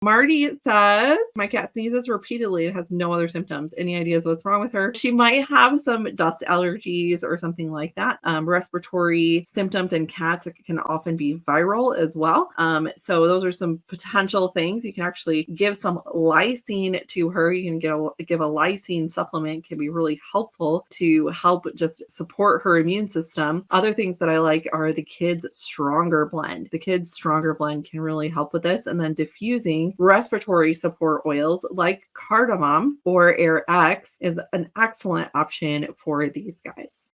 Marty says, my cat sneezes repeatedly and has no other symptoms. Any ideas what's wrong with her? She might have some dust allergies or something like that. Respiratory symptoms in cats can often be viral as well. So those are some potential things. You can actually give some lysine to her. You can give a lysine supplement, can be really helpful to help just support her immune system. Other things that I like are the Kids Stronger blend. The Kids Stronger blend can really help with this. And then diffusing respiratory support oils like cardamom or Air X is an excellent option for these guys.